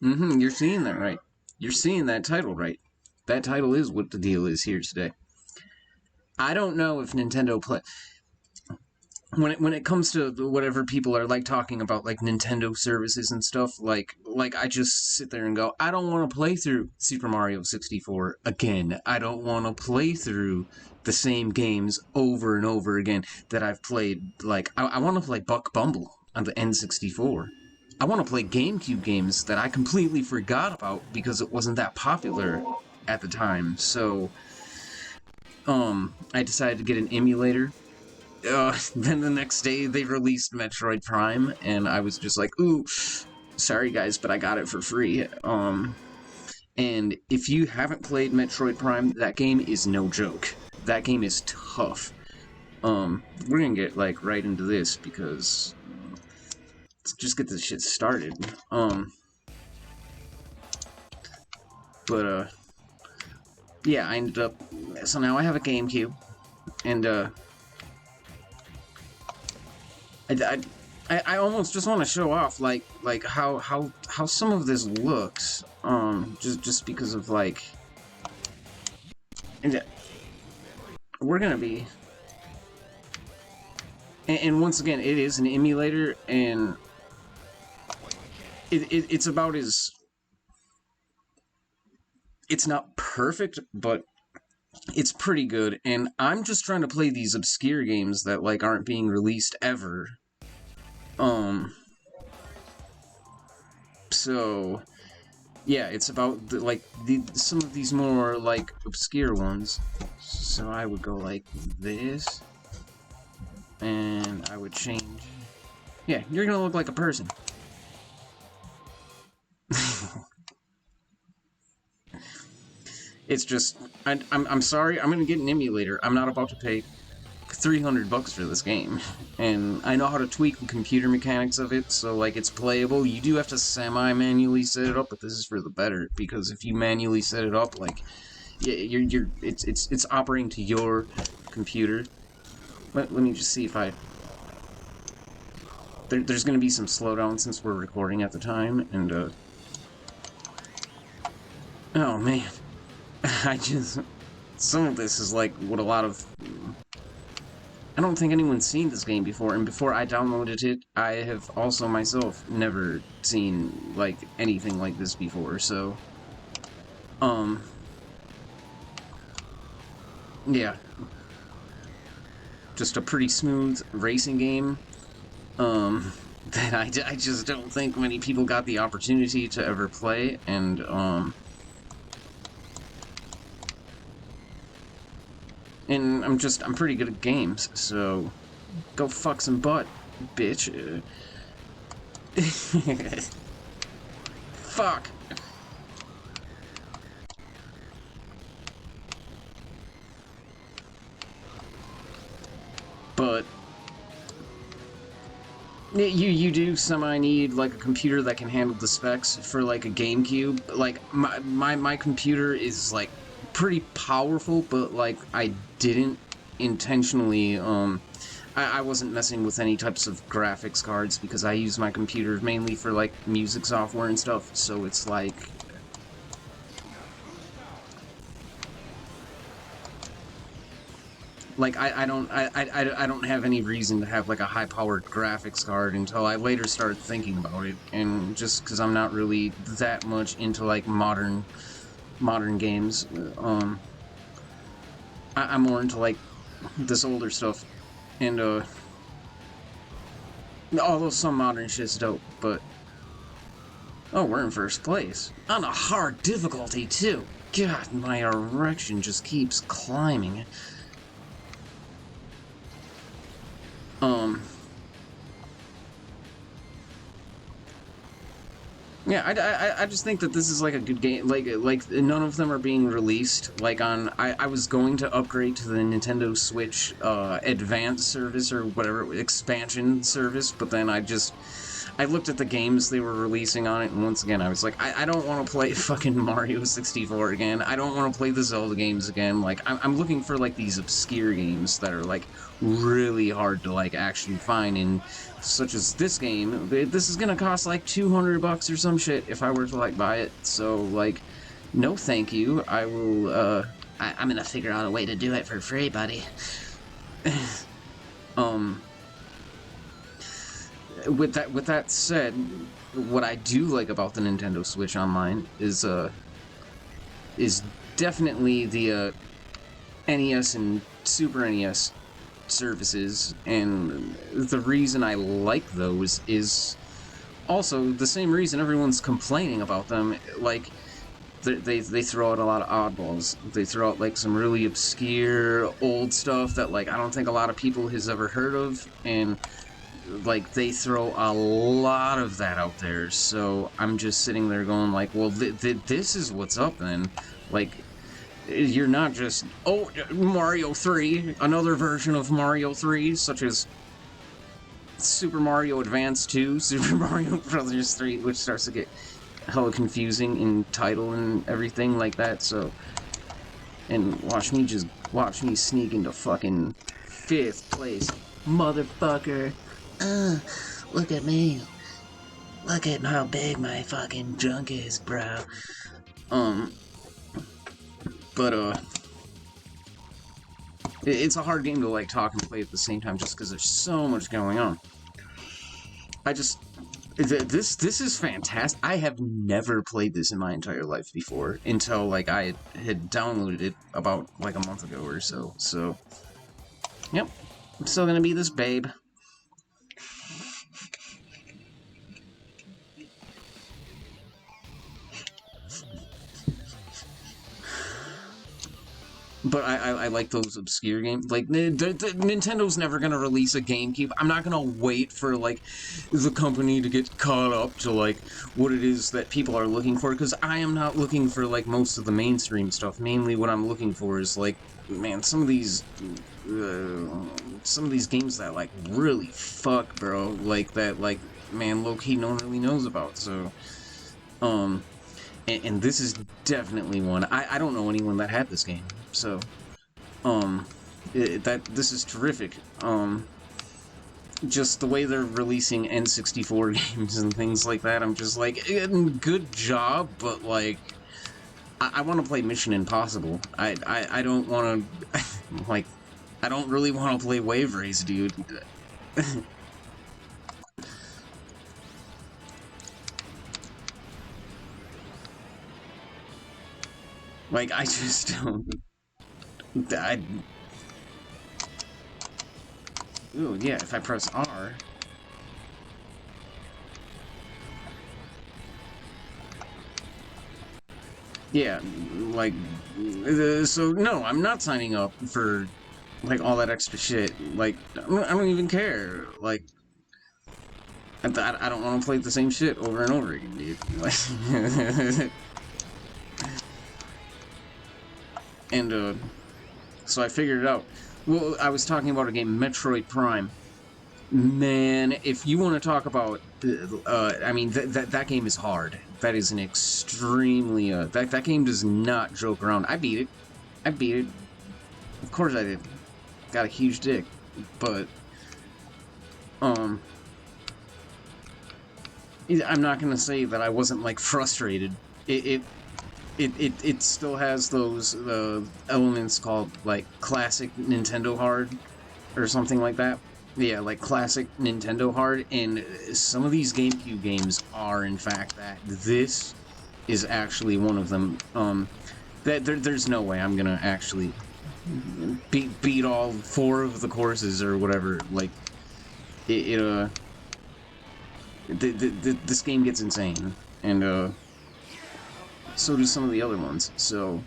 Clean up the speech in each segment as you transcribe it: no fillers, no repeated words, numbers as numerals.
You're seeing that right. You're seeing that title right. That title is what the deal is here today. I don't know if Nintendo play when it comes to whatever people are like talking about, like Nintendo services and stuff. Like I just sit there and go, I don't want to play through Super Mario 64 again. I don't want to play through the same games over and over again that I've played. Like I want to play Buck Bumble on the N64. I want to play GameCube games that I completely forgot about because it wasn't that popular at the time. So, I decided to get an emulator. Then the next day they released Metroid Prime, and I was just like, ooh, sorry guys, but I got it for free. And if you haven't played Metroid Prime, that game is no joke. That game is tough. We're gonna get, like, right into this, because let's just get this shit started. Yeah, I ended up, so now I have a GameCube, and, I almost just want to show off, like how some of this looks, just because of, like, and we're gonna be, and once again, it is an emulator, and it's about as, it's not perfect, but it's pretty good, and I'm just trying to play these obscure games that, like, aren't being released ever. So, yeah, it's about, some of these more, like, obscure ones. So I would go like this, and I would change. Yeah, you're gonna look like a person. It's just, I'm sorry, I'm gonna get an emulator. I'm not about to pay $300 for this game, and I know how to tweak the computer mechanics of it, so, like, it's playable. You do have to semi-manually set it up, but this is for the better, because if you manually set it up, like, it's operating to your computer. Let me just see if there's gonna be some slowdown since we're recording at the time, and, oh man. Some of this is like what a lot of, I don't think anyone's seen this game before, and before I downloaded it, I have also myself never seen, like, anything like this before, so, yeah. Just a pretty smooth racing game, that I just don't think many people got the opportunity to ever play, and, and I'm pretty good at games, so go fuck some butt, bitch. Fuck. But you do semi-need, like, a computer that can handle the specs for, like, a GameCube. Like, my computer is, like, pretty powerful, but, like, I didn't intentionally, I wasn't messing with any types of graphics cards, because I use my computer mainly for, like, music software and stuff, so it's like, I don't have any reason to have, like, a high-powered graphics card until I later started thinking about it, and just because I'm not really that much into, like, modern games, I'm more into, like, this older stuff, and, although some modern shit's dope, but, oh, we're in first place, on a hard difficulty, too. God, my erection just keeps climbing. Yeah, I just think that this is, like, a good game. Like none of them are being released. Like, I was going to upgrade to the Nintendo Switch, Advanced service, or whatever, expansion service, but then I I looked at the games they were releasing on it, and once again, I was like, I don't want to play fucking Mario 64 again. I don't want to play the Zelda games again. Like, I'm looking for, like, these obscure games that are, like, really hard to, like, actually find, and such as this game, this is gonna cost, like, $200 or some shit if I were to, like, buy it. So, like, no thank you. I will, I'm gonna figure out a way to do it for free, buddy. With that said, what I do like about the Nintendo Switch Online is definitely the NES and Super NES services, and the reason I like those is also the same reason everyone's complaining about them. Like, they throw out a lot of oddballs. They throw out, like, some really obscure old stuff that, like, I don't think a lot of people has ever heard of, and like, they throw a lot of that out there. So I'm just sitting there going, like, well, this is what's up then. Like, you're not just, oh, Mario 3, another version of Mario 3, such as Super Mario Advance 2, Super Mario Brothers 3, which starts to get hella confusing in title and everything like that. So, and watch me sneak into fucking 5th place, motherfucker. Look at me. Look at how big my fucking junk is, bro. But, it's a hard game to, like, talk and play at the same time just because there's so much going on. This is fantastic. I have never played this in my entire life before until, like, I had downloaded it about, like, a month ago or so. So, yep. I'm still gonna be this babe. But I like those obscure games. Like, Nintendo's never gonna release a GameCube. I'm not gonna wait for, like, the company to get caught up to, like, what it is that people are looking for, because I am not looking for, like, most of the mainstream stuff. Mainly what I'm looking for is, like, man, some of these games that, like, really fuck, bro. Like, that, like, man, low-key no one really knows about, so, and this is definitely one. I don't know anyone that had this game, so, this is terrific. Just the way they're releasing N64 games and things like that, I'm just like, good job, but, like, I want to play Mission Impossible. I don't want to, like, I don't really want to play Wave Race, dude. Like, I just don't... Ooh, yeah, if I press R... Yeah, like... so, no, I'm not signing up for, like, all that extra shit. Like, I don't even care. Like... I don't want to play the same shit over and over again, dude. Like... And, so I figured it out. Well, I was talking about a game, Metroid Prime. Man, if you want to talk about, I mean, that game is hard. That is an extremely, that game does not joke around. I beat it. I beat it. Of course I did. Got a huge dick. But, I'm not gonna say that I wasn't, like, frustrated. It still has those elements called, like, classic Nintendo hard or something like that. Yeah, like classic Nintendo hard, and some of these GameCube games are in fact that. This is actually one of them. There's no way I'm gonna actually beat all 4 of the courses or whatever. Like, this game gets insane, and so do some of the other ones, so,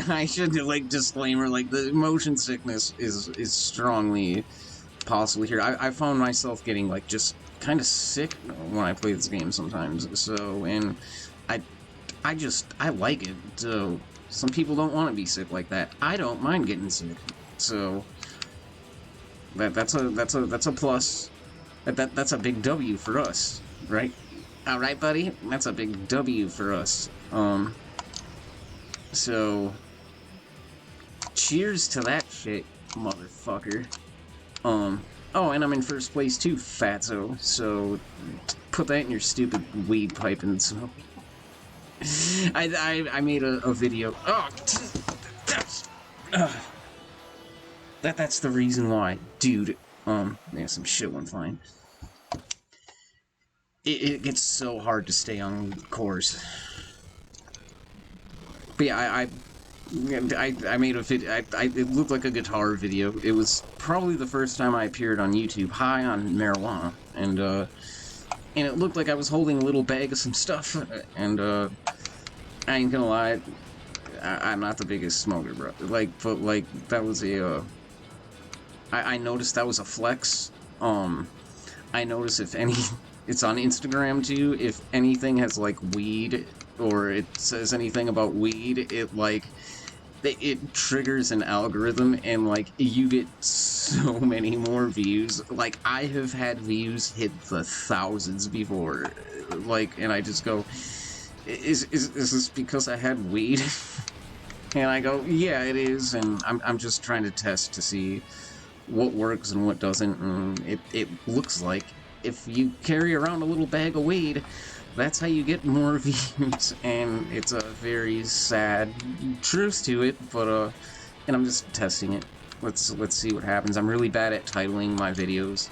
I should, like, disclaimer, like, the motion sickness is strongly possible here. I found myself getting, like, just kind of sick when I play this game sometimes, so, and I like it, so, some people don't want to be sick like that. I don't mind getting sick, so, That's a plus. That's a big W for us, right? All right, buddy. That's a big W for us. So cheers to that shit, motherfucker. Oh, and I'm in first place too, fatso. So put that in your stupid weed pipe and smoke. I made a video. Oh, that's the reason why, dude. Yeah, some shit went fine. It gets so hard to stay on course. But yeah, I made a video. It looked like a guitar video. It was probably the first time I appeared on YouTube high on marijuana, and it looked like I was holding a little bag of some stuff. And I ain't gonna lie, I'm not the biggest smoker, bro. But that was a. I noticed that was a flex. I noticed if any, it's on Instagram too. If anything has like weed or it says anything about weed, it triggers an algorithm and like you get so many more views. Like I have had views hit the thousands before. Like, and I just go, is this because I had weed? And I go, yeah, it is, and I'm just trying to test to see what works and what doesn't, and it looks like if you carry around a little bag of weed, that's how you get more views, and it's a very sad truth to it, but and I'm just testing it. Let's see what happens. I'm really bad at titling my videos.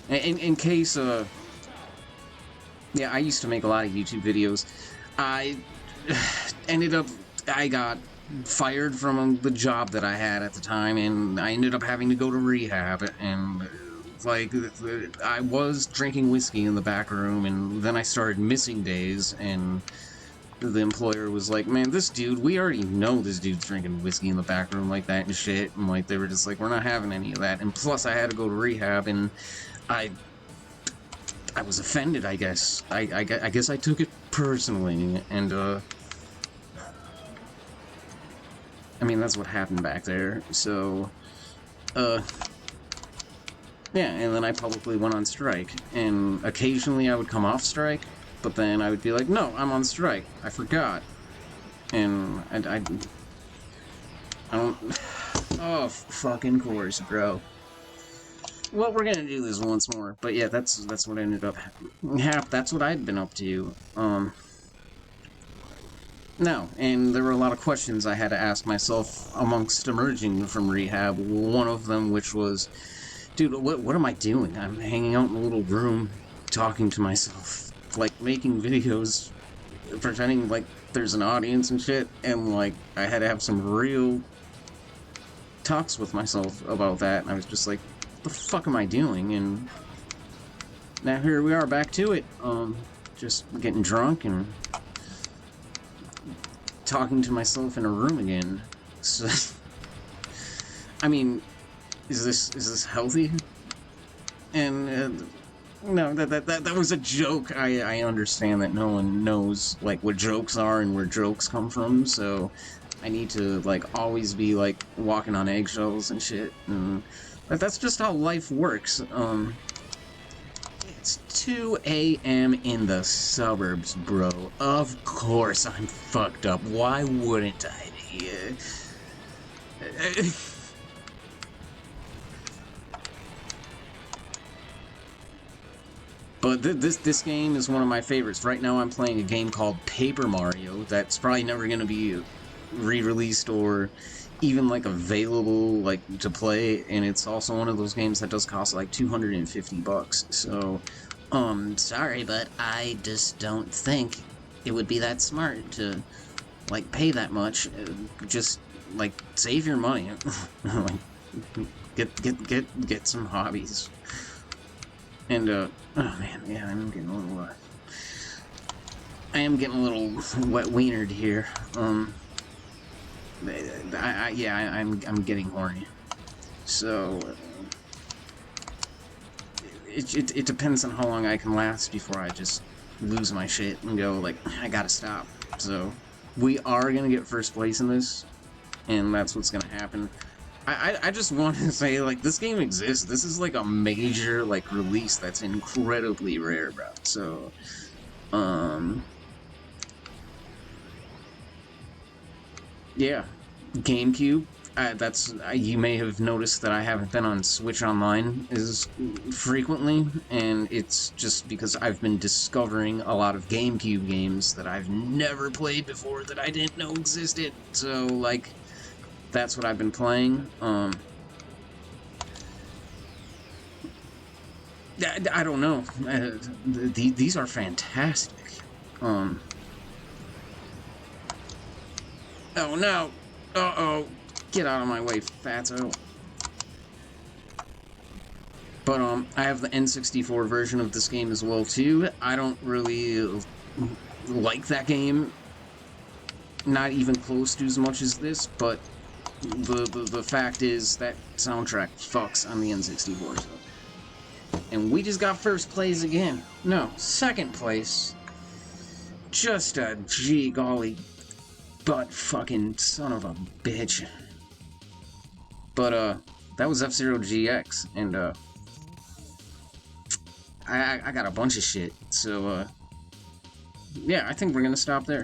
In case, yeah, I used to make a lot of YouTube videos. I got fired from the job that I had at the time, and I ended up having to go to rehab, and like I was drinking whiskey in the back room, and then I started missing days, and the employer was like, man, this dude, we already know this dude's drinking whiskey in the back room like that and shit, and like they were just like, we're not having any of that, and plus I had to go to rehab, and I was offended, I guess. I guess I took it personally, and I mean, that's what happened back there, so, yeah, and then I publicly went on strike, and occasionally I would come off strike, but then I would be like, no, I'm on strike, I forgot, and I don't, oh, fucking course, bro. Well, we're gonna do this once more, but yeah, that's what ended up happening. That's what I'd been up to, No, and there were a lot of questions I had to ask myself amongst emerging from rehab. One of them, which was, dude, what am I doing? I'm hanging out in a little room, talking to myself, like making videos, pretending like there's an audience and shit, and like I had to have some real talks with myself about that, and I was just like, what the fuck am I doing? And now here we are, back to it, just getting drunk and talking to myself in a room again. So, I mean, is this healthy? And no, that was a joke. I understand that no one knows like what jokes are and where jokes come from, so I need to like always be like walking on eggshells and shit. And that's just how life works. It's 2 a.m. in the suburbs, bro. Of course I'm fucked up. Why wouldn't I be? But this game is one of my favorites. Right now I'm playing a game called Paper Mario that's probably never going to be re-released or even like available like to play, and it's also one of those games that does cost like $250. So sorry, but I just don't think it would be that smart to like pay that much. Just like save your money. Like get some hobbies. And oh man, yeah, I am getting a little wet wienered here. I'm getting horny. So it depends on how long I can last before I just lose my shit and go like, I gotta stop. So we are gonna get first place in this, and that's what's gonna happen. I just want to say, like, this game exists. This is, like, a major, like, release that's incredibly rare, bro. So, yeah. GameCube. You may have noticed that I haven't been on Switch Online as frequently, and it's just because I've been discovering a lot of GameCube games that I've never played before that I didn't know existed. So, like, that's what I've been playing. I don't know. These are fantastic. Oh no! Uh-oh! Get out of my way, fatso. But, I have the N64 version of this game as well, too. I don't really like that game. Not even close to as much as this, but the fact is that soundtrack fucks on the N64, so. And we just got first place again. No, second place. Just a golly butt fucking son of a bitch. But, that was F-Zero GX, and, I got a bunch of shit, so, yeah, I think we're gonna stop there.